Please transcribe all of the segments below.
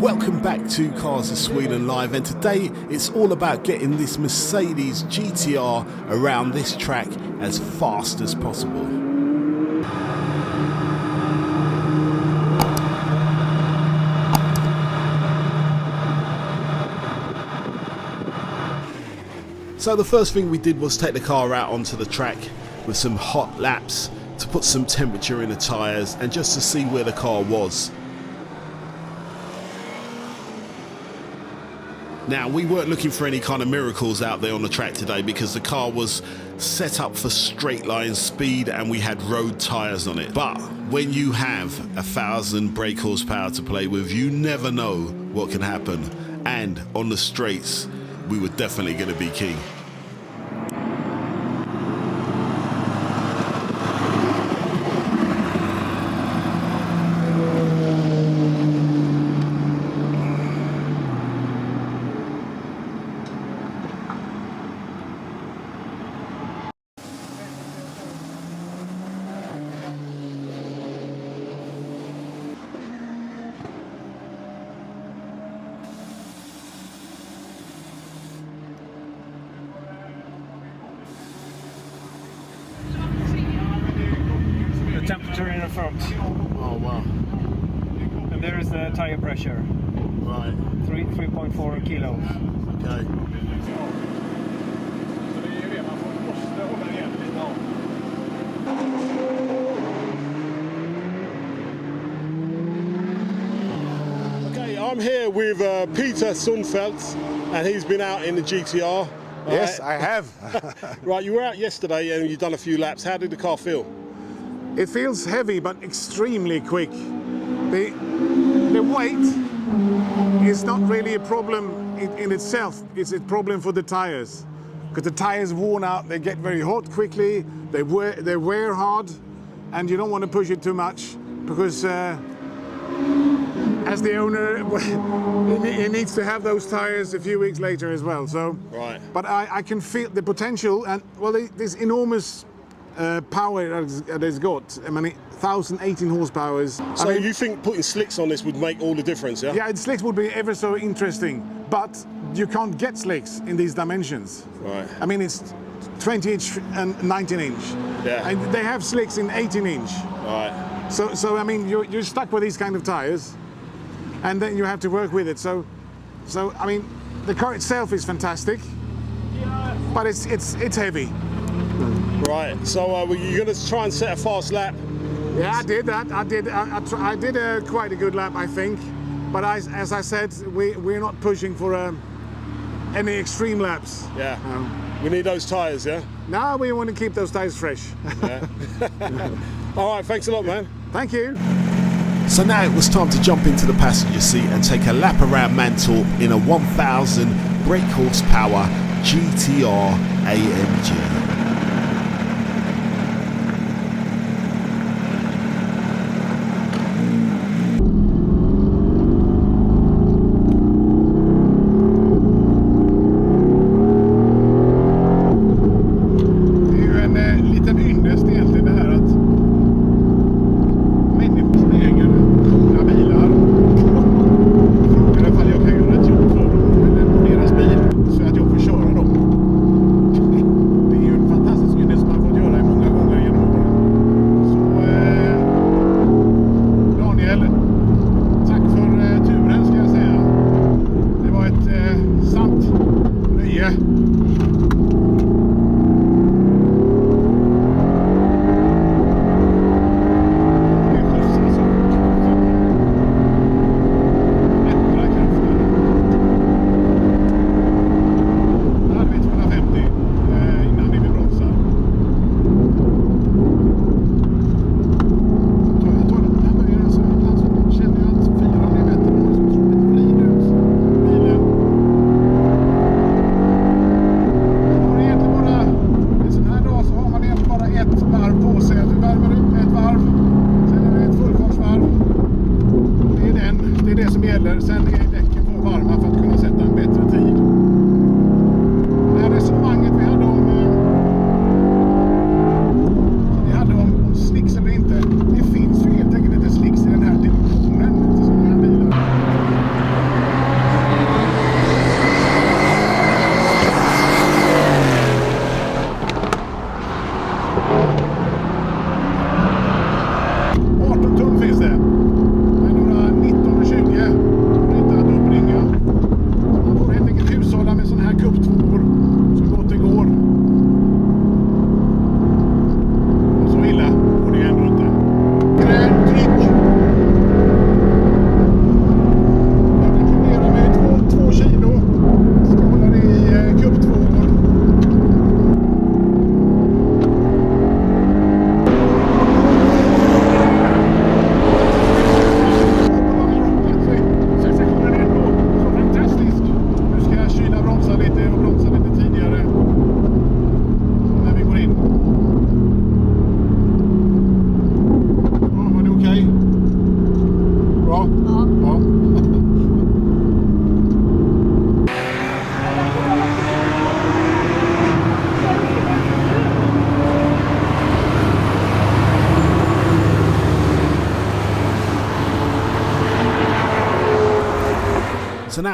Welcome back to Cars of Sweden Live, and today it's all about getting this Mercedes GTR around this track as fast as possible. So the first thing we did was take the car out onto the track with some hot laps to put some temperature in the tyres and just to see where the car was. Now, we weren't looking for any kind of miracles out there on the track today because the car was set up for straight line speed and we had road tyres on it. But when you have 1,000 brake horsepower to play with, you never know what can happen. And on the straights, we were definitely going to be king. Temperature in the front. Oh wow. And there is the tire pressure. Right. 3.4 kilos. Okay. Okay, I'm here with Peter Sundfeldt, and he's been out in the GTR. Yes, I have. Right, you were out yesterday and you've done a few laps. How did the car feel? It feels heavy but extremely quick. The weight is not really a problem in itself. It's a problem for the tires. Because the tires worn out, they get very hot quickly, they wear hard, and you don't want to push it too much because as the owner, he needs to have those tires a few weeks later as well. So, right. But I can feel the potential, and well, this enormous power that it's got. I mean, 1,018 horsepower. So I mean, you think putting slicks on this would make all the difference, yeah? yeah, slicks would be ever so interesting, but you can't get slicks in these dimensions. Right. I mean, it's 20 inch and 19 inch. Yeah. And they have slicks in 18 inch. Right. So I mean, you're stuck with these kind of tires, and then you have to work with it. So I mean, the car itself is fantastic, but it's heavy. Right. So were you going to try and set a fast lap? Yeah, I did that. I did quite a good lap, I think. But as I said, we're not pushing for any extreme laps. Yeah. We need those tyres, yeah? No, we want to keep those tyres fresh. Yeah. All right, thanks a lot, man. Thank you. So now it was time to jump into the passenger seat and take a lap around Mantorp in a 1,000 brake horsepower GTR AMG.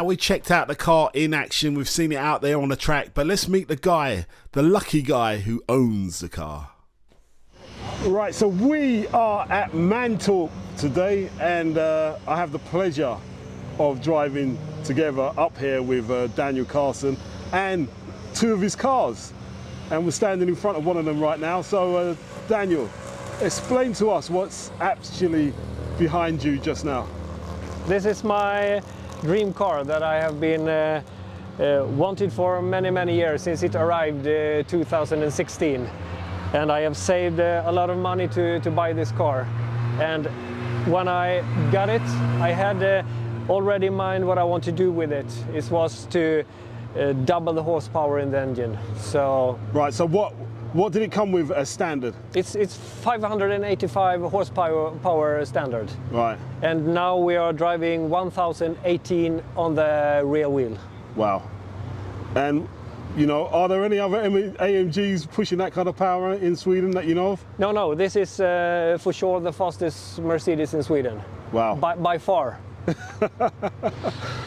we checked out the car in action, we've seen it out there on the track, but let's meet the guy, the lucky guy who owns the car. Right, so we are at Mantalk today, and I have the pleasure of driving together up here with Daniel Carson and two of his cars. And we're standing in front of one of them right now. So Daniel, explain to us what's actually behind you just now. This is my dream car that I have been wanted for many years since it arrived 2016. And I have saved a lot of money to buy this car. And when I got it, I had already in mind what I want to do with it. It was to double the horsepower in the engine. So right. So what did it come with as standard? It's 585 horsepower standard. Right. And now we are driving 1018 on the rear wheel. Wow. And you know, are there any other AMGs pushing that kind of power in Sweden that you know of? No. This is for sure the fastest Mercedes in Sweden. Wow. By far.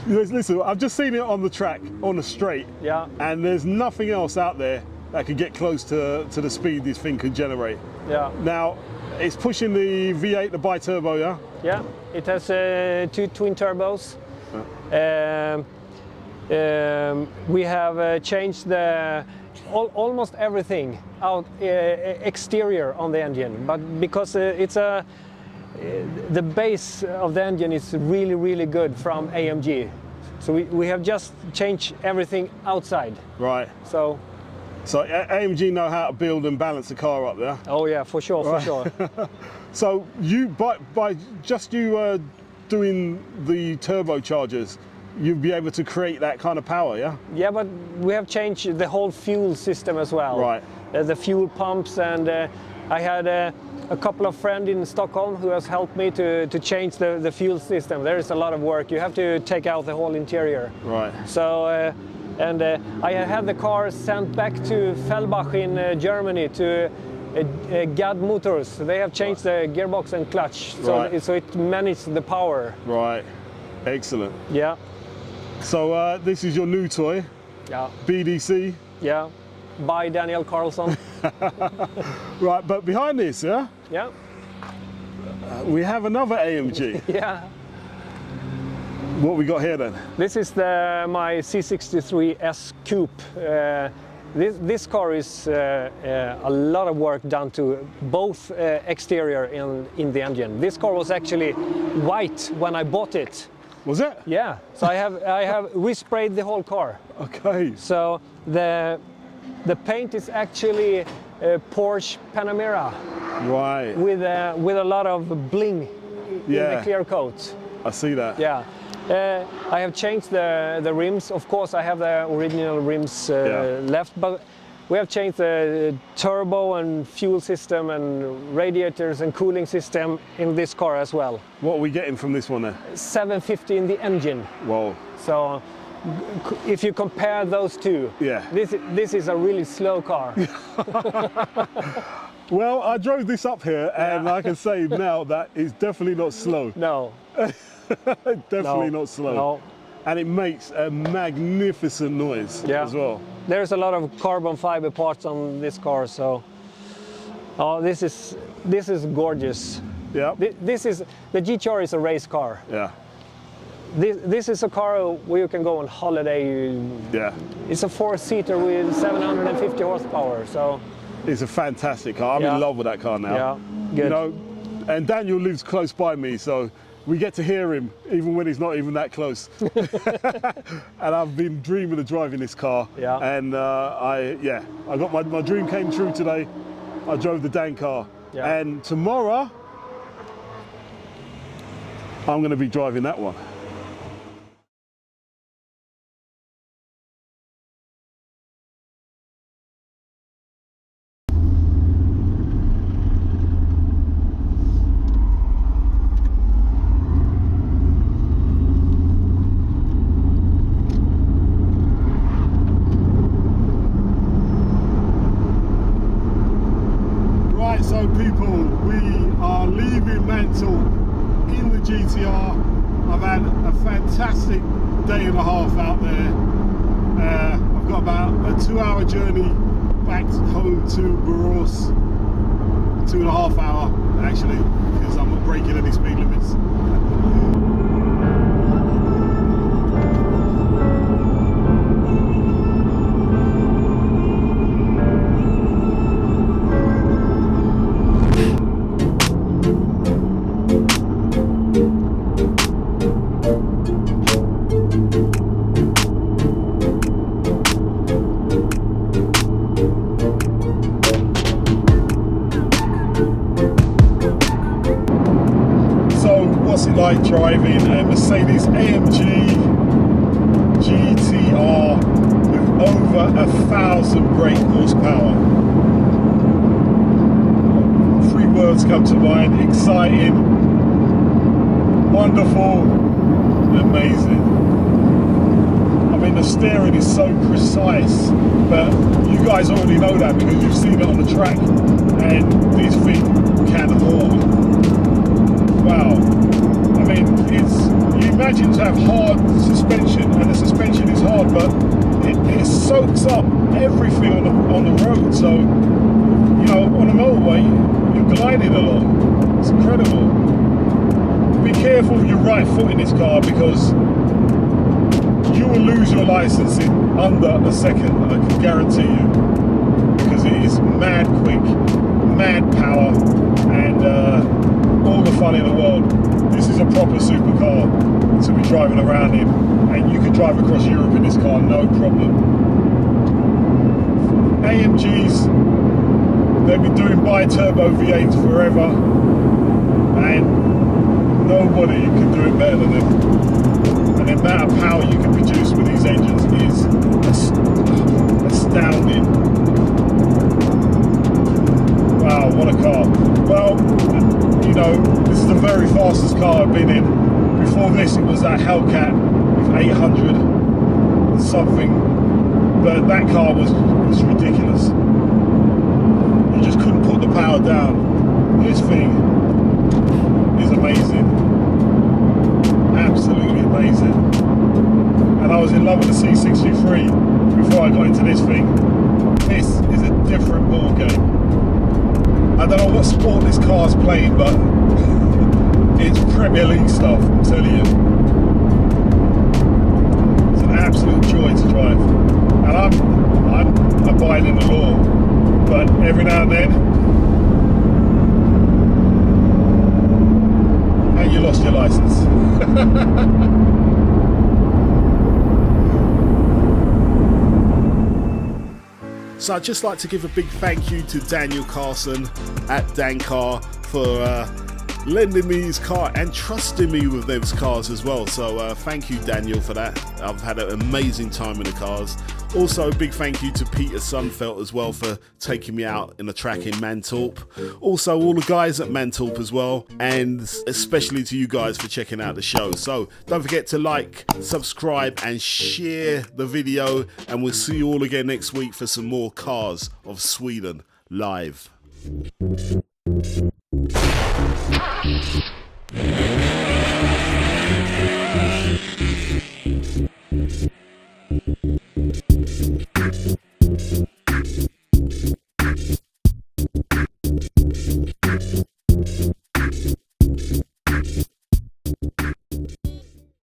Listen, I've just seen it on the track, on the straight. Yeah. And there's nothing else out there that could get close to the speed this thing could generate. Yeah. Now, it's pushing the V8, the bi-turbo, yeah? Yeah. It has two twin turbos. We have changed almost everything out exterior on the engine, but because the base of the engine is really good from AMG, so we have just changed everything outside. Right. So AMG know how to build and balance a car up there. Oh yeah, for sure, right. for sure. So you by just you doing the turbochargers, you'd be able to create that kind of power, yeah? Yeah, but we have changed the whole fuel system as well. Right. The fuel pumps, and I had a couple of friends in Stockholm who has helped me to change the fuel system. There is a lot of work. You have to take out the whole interior. Right. So, I had the car sent back to Fellbach in Germany to GAD Motors. They have changed the gearbox and clutch, so it managed the power. Right. Excellent. Yeah. So this is your new toy. Yeah. BDC. Yeah. By Daniel Carlson. Right, but behind this, yeah? Yeah. We have another AMG. Yeah. What we got here then? This is my C63 S Coupe. This car is a lot of work done to both exterior in the engine. This car was actually white when I bought it. Was it? Yeah. So I have resprayed the whole car. Okay. So the paint is actually Porsche Panamera. Right. With a lot of bling in the clear coat. I see that. Yeah. I have changed the rims. Of course, I have the original rims left, but we have changed the turbo and fuel system and radiators and cooling system in this car as well. What are we getting from this one then? 750 in the engine. Whoa. So if you compare those two, this is a really slow car. Well, I drove this up here and I can say now that it's definitely not slow. No. Definitely not slow. No. And it makes a magnificent noise as well. There's a lot of carbon fiber parts on this car, so this is gorgeous. Yeah. This is the Gtr is a race car. Yeah. This is a car where you can go on holiday. Yeah. It's a 4-seater with 750 horsepower, so it's a fantastic car. I'm in love with that car now. Yeah. Good. You know, and Daniel lives close by me, so we get to hear him even when he's not even that close. And I've been dreaming of driving this car. Yeah. And I got my dream came true today. I drove the Dan car. Yeah. And tomorrow I'm going to be driving that one. So people, we are leaving Mantalk in the GTR. I've had a fantastic day and a half out there. I've got about a 2-hour journey back home to Borås. 2.5 hour actually, because I'm not breaking any speed limits. What's it like driving a Mercedes-AMG Gtr with over 1,000 brake horsepower? 3 words come to mind: exciting, wonderful, amazing. I mean, the steering is so precise, but you guys already know that because you've seen it on the track, and this thing can haul. Wow. I mean, you imagine to have hard suspension, and the suspension is hard, but it soaks up everything on the road. So, you know, on a motorway, you're gliding along. It's incredible. Be careful with your right foot in this car, because you will lose your license in under a second, I can guarantee you, because it is mad quick, mad power, and all the fun in the world. This is a proper supercar to be driving around in, and you can drive across Europe in this car, no problem. AMGs, they've been doing bi-turbo V8s forever, and nobody can do it better than them. And the amount of power you can produce with these engines is astounding. Wow, what a car. Well, you know, this is the very fastest car I've been in. Before this, it was that Hellcat with 800 something, but that car was ridiculous. You just couldn't put the power down. This thing is amazing, absolutely amazing. And I was in love with the C63 before I got into this thing. This is a different ball game. I don't know what sport this car's playing, but it's Premier League stuff, I'm telling you. It's an absolute joy to drive. And I'm abiding the law, but every now and then, and you lost your license. So I'd just like to give a big thank you to Daniel Carson at Dancar for lending me his car and trusting me with those cars as well. So thank you, Daniel, for that. I've had an amazing time in the cars. Also, a big thank you to Peter Sunfelt as well for taking me out in the track in Mantorp. Also, all the guys at Mantorp as well, and especially to you guys for checking out the show. So don't forget to like, subscribe and share the video, and we'll see you all again next week for some more Cars of Sweden live.